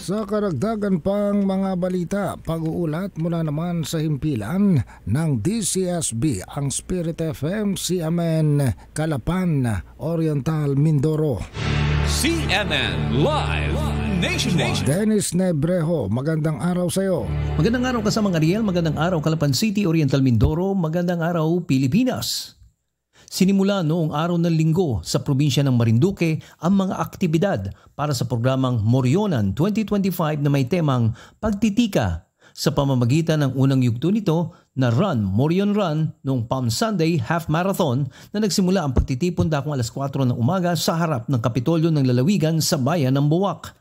Sa karagdagan pang mga balita, pag-uulat mula naman sa himpilan ng DCSB, ang Spirit FM, CMN, Calapan, Oriental, Mindoro. CMN Live Nationwide. Dennis Nebreho, magandang araw sa iyo. Magandang araw kasamang Ariel, magandang araw Calapan City, Oriental Mindoro, magandang araw Pilipinas. Sinimula noong araw ng Linggo sa probinsya ng Marinduque ang mga aktibidad para sa programang Morionan 2025 na may temang pagtitika sa pamamagitan ng unang yugto nito na Run Morion Run noong Palm Sunday Half Marathon na nagsimula ang pagtitipon dakong alas 4 ng umaga sa harap ng Kapitolyo ng Lalawigan sa bayan ng Buwak.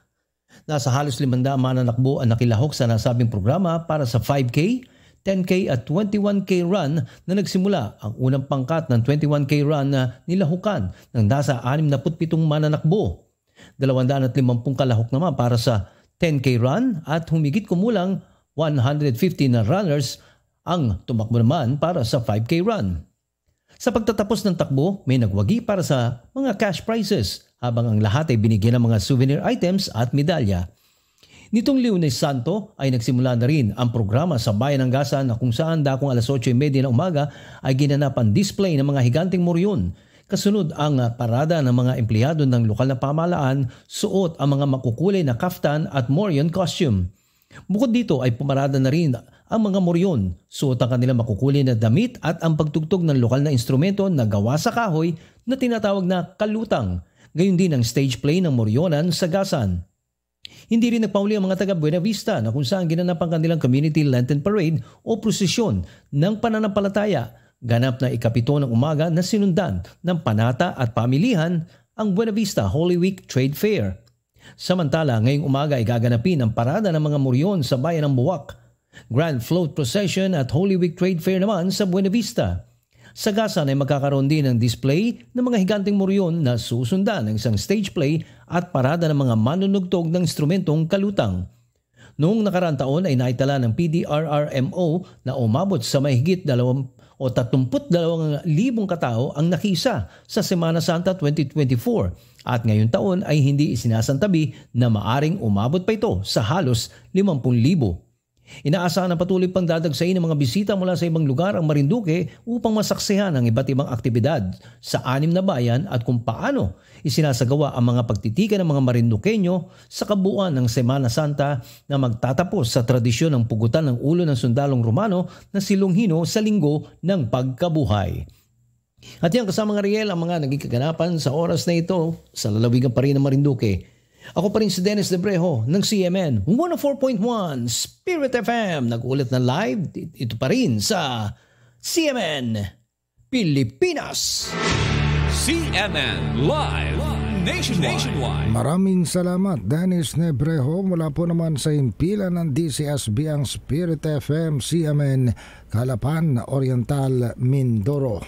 Nasa halos 500 mananakbo ang nakilahok sa nasabing programa para sa 5K, 10K at 21K run na nagsimula ang unang pangkat ng 21K run na nilahukan ng nasa 67 mananakbo. 250 kalahok naman para sa 10K run at humigit kumulang 150 na runners ang tumakbo naman para sa 5K run. Sa pagtatapos ng takbo, may nagwagi para sa mga cash prizes habang ang lahat ay binigyan ng mga souvenir items at medalya. Nitong Lunes Santo ay nagsimula na rin ang programa sa Bayan ng Gasa na kung saan dakong alas 8:30 ng umaga ay ginanap ang display ng mga higanting moryon. Kasunod ang parada ng mga empleyado ng lokal na pamahalaan, suot ang mga makukulay na kaftan at moryon costume. Bukod dito ay pumarada na rin ang mga moryon, suot ang kanilang makukulay na damit at ang pagtugtog ng lokal na instrumento na gawa sa kahoy na tinatawag na kalutang. Gayon din ang stage play ng Morionan sa Gasan. Hindi rin nagpauli ang mga taga Buena Vista na kung saan ginanap ang kanilang Community Lantern Parade o prosesyon ng pananampalataya. Ganap na ikapito ng umaga na sinundan ng panata at pamilihan ang Buena Vista Holy Week Trade Fair. Samantala, ngayong umaga ay gaganapin ang parada ng mga moryon sa bayan ng Buwak. Grand Float Procession at Holy Week Trade Fair naman sa Buena Vista. Sa Gasan ay magkakaroon din ng display ng mga higanting moryon na susundan ng isang stage play at parada ng mga manunugtog ng instrumentong kalutang. Noong nakaraang taon ay naitala ng PDRRMO na umabot sa mahigit 32,000 katao ang nakisa sa Semana Santa 2024 at ngayong taon ay hindi isinasantabi na maaring umabot pa ito sa halos 50,000. Inaasahan ang patuloy pang dadagsain ng mga bisita mula sa ibang lugar ang Marinduque upang masaksihan ang iba't ibang aktibidad sa 6 na bayan at kung paano isinasagawa ang mga pagtitika ng mga Marinduqueño sa kabuuan ng Semana Santa na magtatapos sa tradisyon ng pugutan ng ulo ng sundalong Romano na si Longhino sa linggo ng pagkabuhay. At yan kasama ng Ariel ang mga naging kaganapan sa oras na ito sa lalawigan pa rin ng Marinduque. Ako pa rin si Dennis Nebreho ng CMN 104.1 Spirit FM. Nag-ulit na live ito pa rin sa CMN Pilipinas. CMN Live Nationwide. Maraming salamat Dennis Nebreho. Mula po naman sa himpilan ng DCSB ang Spirit FM, CMN, Calapan, Oriental, Mindoro.